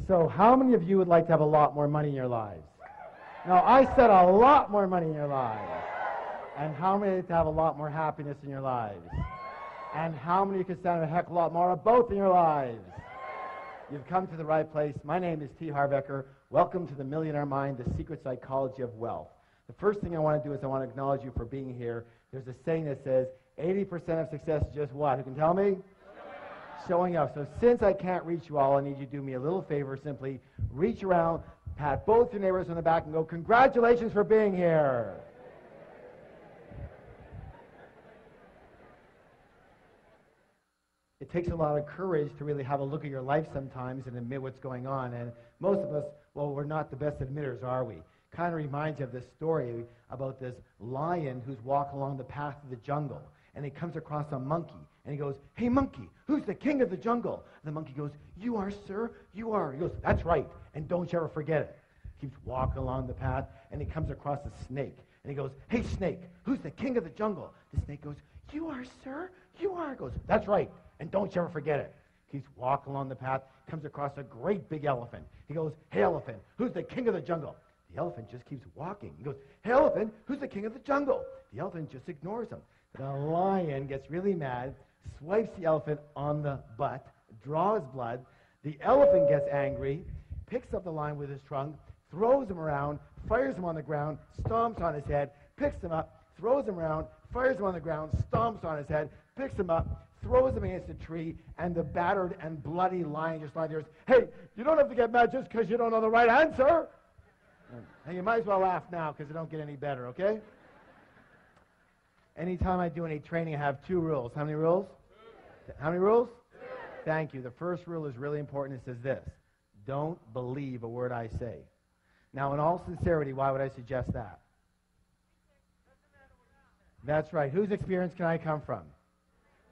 So how many of you would like to have a lot more money in your lives? No, I said a lot more money in your lives. And how many would like to have a lot more happiness in your lives? And how many could stand a heck of a lot more of both in your lives? You've come to the right place. My name is T. Harbecker. Welcome to the Millionaire Mind, the secret psychology of wealth. The first thing I want to do is I want to acknowledge you for being here. There's a saying that says 80% of success is just what? Who can tell me? Showing up. So since I can't reach you all, I need you to do me a little favor. Simply reach around, pat both your neighbors on the back and go, congratulations for being here. It takes a lot of courage to really have a look at your life sometimes and admit what's going on. And most of us, well, we're not the best admitters, are we? Kind of reminds you of this story about this lion who's walking along the path of the jungle. And he comes across a monkey. And he goes, hey, monkey, who's the king of the jungle? And the monkey goes, you are, sir, you are. He goes, that's right, and don't you ever forget it. Keeps walking along the path, and he comes across a snake. And he goes, hey, snake, who's the king of the jungle? The snake goes, you are, sir, you are. He goes, that's right, and don't you ever forget it. Keeps walking along the path, comes across a great big elephant. He goes, hey, elephant, who's the king of the jungle? The elephant just keeps walking. He goes, hey, elephant, who's the king of the jungle? The elephant just ignores him. The lion gets really mad, swipes the elephant on the butt, draws blood. The elephant gets angry, picks up the lion with his trunk, throws him around, fires him on the ground, stomps on his head, picks him up, throws him around, fires him on the ground, stomps on his head, picks him up, throws him against a tree, and the battered and bloody lion just lies there. Hey, you don't have to get mad just because you don't know the right answer. And you might as well laugh now because it don't get any better, okay? Anytime I do any training, I have 2 rules. How many rules? 2. How many rules? 2. Thank you. The first rule is really important. It says this: don't believe a word I say. Now, in all sincerity, why would I suggest that? That's right. Whose experience can I come from?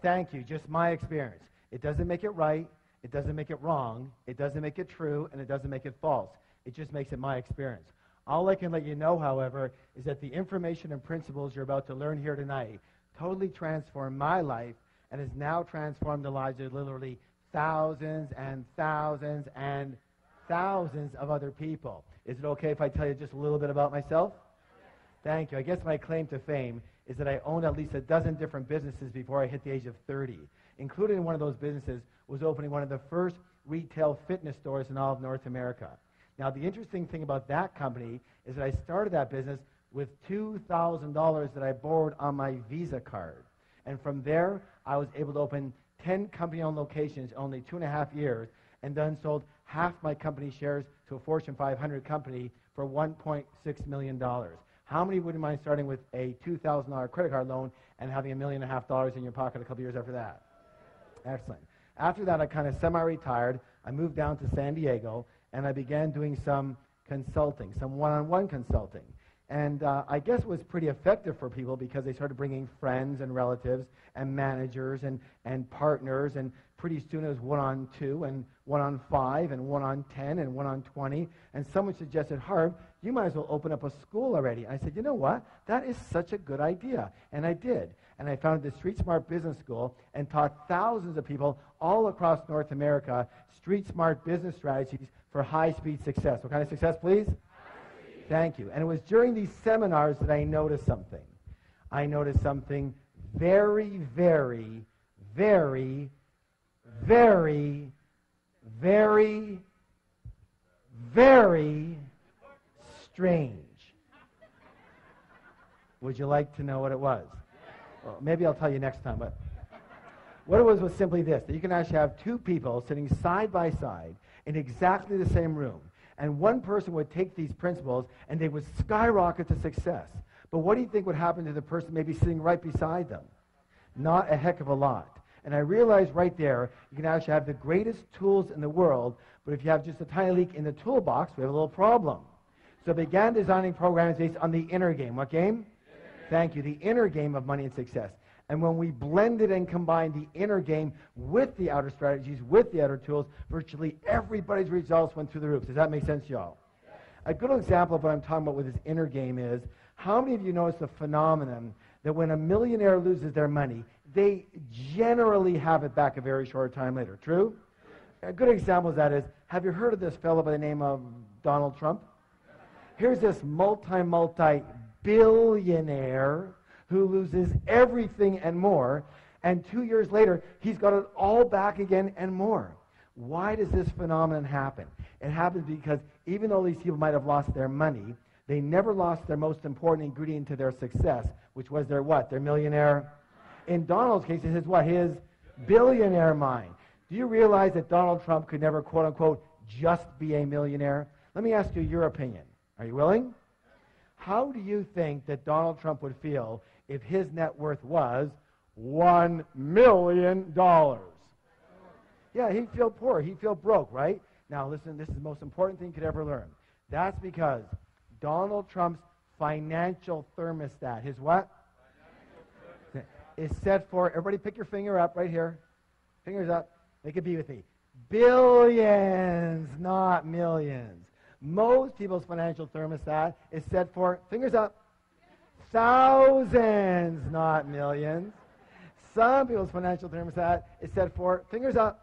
Thank you. Just my experience. It doesn't make it right. It doesn't make it wrong. It doesn't make it true. And it doesn't make it false. It just makes it my experience. All I can let you know, however, is that the information and principles you're about to learn here tonight totally transformed my life and has now transformed the lives of literally thousands and thousands and thousands of other people. Is it okay if I tell you just a little bit about myself? Thank you. I guess my claim to fame is that I owned at least a dozen different businesses before I hit the age of 30. Included in one of those businesses was opening one of the first retail fitness stores in all of North America. Now, the interesting thing about that company is that I started that business with $2,000 that I borrowed on my Visa card. And from there, I was able to open 10 company-owned locations in only 2.5 years, and then sold half my company shares to a Fortune 500 company for $1.6 million. How many wouldn't mind starting with a $2,000 credit card loan and having $1.5 million in your pocket a couple years after that? Excellent. After that, I kind of semi-retired. I moved down to San Diego, and I began doing some consulting, some one-on-one consulting. And I guess it was pretty effective for people because they started bringing friends and relatives and managers and partners, and pretty soon it was 1-on-2 and 1-on-5 and 1-on-10 and 1-on-20. And someone suggested, Harv, you might as well open up a school already. I said, you know what? That is such a good idea. And I did. And I founded the Street Smart Business School and taught thousands of people all across North America street smart business strategies for high-speed success. What kind of success, please? High-speed. Thank you. And it was during these seminars that I noticed something. I noticed something very, very, very, very, very, very strange. Would you like to know what it was? Well, maybe I'll tell you next time, but what it was simply this, that you can actually have 2 people sitting side by side in exactly the same room, and one person would take these principles and they would skyrocket to success. But what do you think would happen to the person maybe sitting right beside them? Not a heck of a lot. And I realized right there, you can actually have the greatest tools in the world, but if you have just a tiny leak in the toolbox, we have a little problem. So I began designing programs based on the inner game. What game? Thank you. The inner game of money and success. And when we blended and combined the inner game with the outer strategies, with the outer tools, virtually everybody's results went through the roof. Does that make sense, y'all? A good example of what I'm talking about with this inner game is, how many of you notice the phenomenon that when a millionaire loses their money, they generally have it back a very short time later? True? A good example of that is, have you heard of this fellow by the name of Donald Trump? Here's this multi-billionaire who loses everything and more, and 2 years later, he's got it all back again and more. Why does this phenomenon happen? It happens because even though these people might have lost their money, they never lost their most important ingredient to their success, which was their what? Their millionaire. In Donald's case, it's his what? His billionaire mind. Do you realize that Donald Trump could never, quote unquote, just be a millionaire? Let me ask you your opinion. Are you willing? How do you think that Donald Trump would feel if his net worth was $1 million? Yeah, he'd feel poor. He'd feel broke, right? Now, listen, this is the most important thing you could ever learn. That's because Donald Trump's financial thermostat, his what? Is set for, everybody pick your finger up right here. Fingers up. Make a B with me. Billions, not millions. Most people's financial thermostat is set for, fingers up, thousands, not millions. Some people's financial thermostat is set for, fingers up,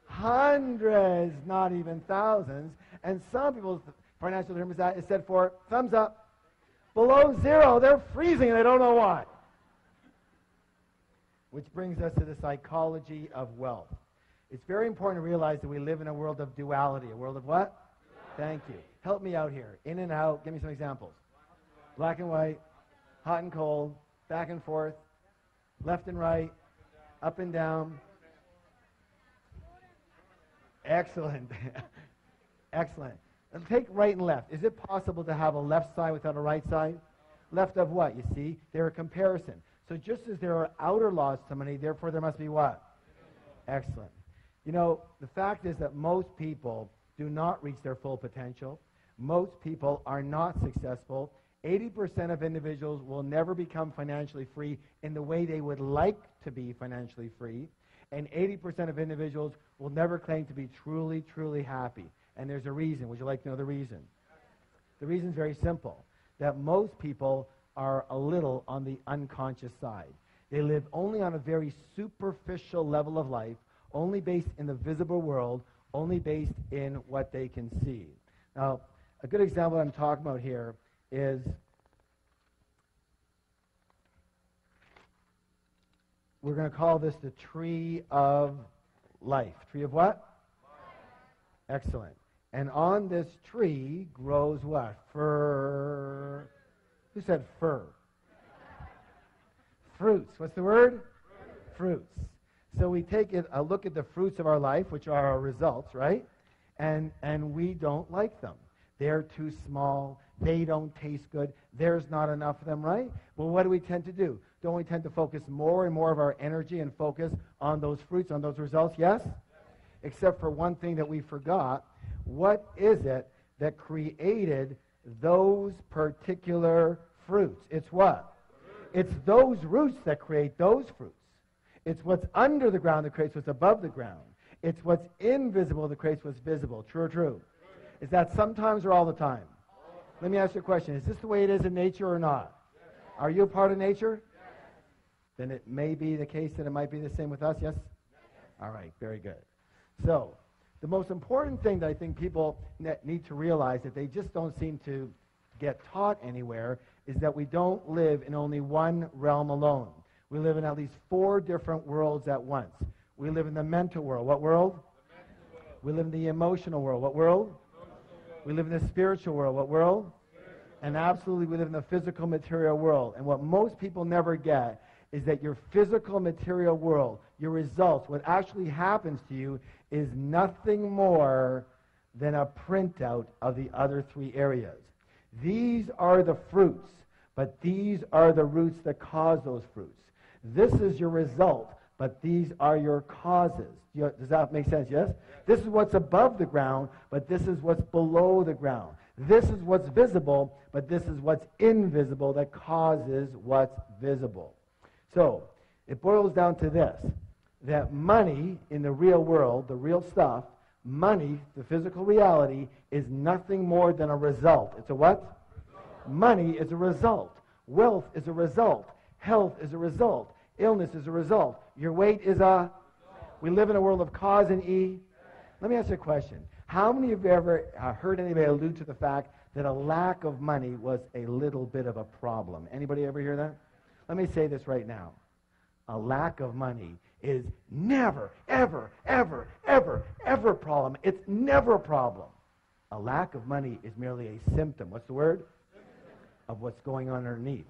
hundreds, not even thousands. And some people's financial thermostat is set for, thumbs up, below zero. They're freezing and they don't know why. Which brings us to the psychology of wealth. It's very important to realize that we live in a world of duality. A world of what? Thank you. Help me out here. In and out. Give me some examples. Black and white, hot and cold, back and forth, left and right, up and down. Excellent. Excellent. Let's take right and left. Is it possible to have a left side without a right side? Left of what? You see, they're a comparison. So just as there are outer laws to money, therefore there must be what? Excellent. You know, the fact is that most people do not reach their full potential. Most people are not successful. 80% of individuals will never become financially free in the way they would like to be financially free. And 80% of individuals will never claim to be truly, truly happy. And there's a reason. Would you like to know the reason? The reason is very simple. That most people are a little on the unconscious side. They live only on a very superficial level of life, only based in the visible world, only based in what they can see. Now, a good example I'm talking about here is we're going to call this the tree of life. Tree of what? Life. Excellent. And on this tree grows what? Fir. Who said fir? Fruits. What's the word? Fruits. So we take a look at the fruits of our life, which are our results, right? And we don't like them. They're too small. They don't taste good. There's not enough of them, right? Well, what do we tend to do? Don't we tend to focus more and more of our energy and focus on those fruits, on those results? Yes? Except for one thing that we forgot. What is it that created those particular fruits? It's what? It's those roots that create those fruits. It's what's under the ground that creates what's above the ground. It's what's invisible that creates what's visible. True or true? Is that sometimes or all the time? Let me ask you a question. Is this the way it is in nature or not? Yes. Are you a part of nature? Yes. Then it may be the case that it might be the same with us, yes? Yes. All right, very good. So, the most important thing that I think people need to realize that they just don't seem to get taught anywhere is that we don't live in only one realm alone. We live in at least 4 different worlds at once. We live in the mental world. What world? The mental world. We live in the emotional world. What world? We live in the spiritual world. What world? And absolutely we live in the physical material world. And what most people never get is that your physical material world, your results, what actually happens to you is nothing more than a printout of the other 3 areas. These are the fruits, but these are the roots that cause those fruits. This is your result, but these are your causes. Does that make sense? Yes? This is what's above the ground, but this is what's below the ground. This is what's visible, but this is what's invisible that causes what's visible. So, it boils down to this, that money in the real world, the real stuff, money, the physical reality, is nothing more than a result. It's a what? Result. Money is a result. Wealth is a result. Health is a result. Illness is a result. Your weight is a... We live in a world of cause and Let me ask you a question. How many of you ever heard anybody allude to the fact that a lack of money was a little bit of a problem? Anybody ever hear that? Let me say this right now. A lack of money is never, ever, ever, ever, ever a problem. It's never a problem. A lack of money is merely a symptom. What's the word? Of what's going on underneath.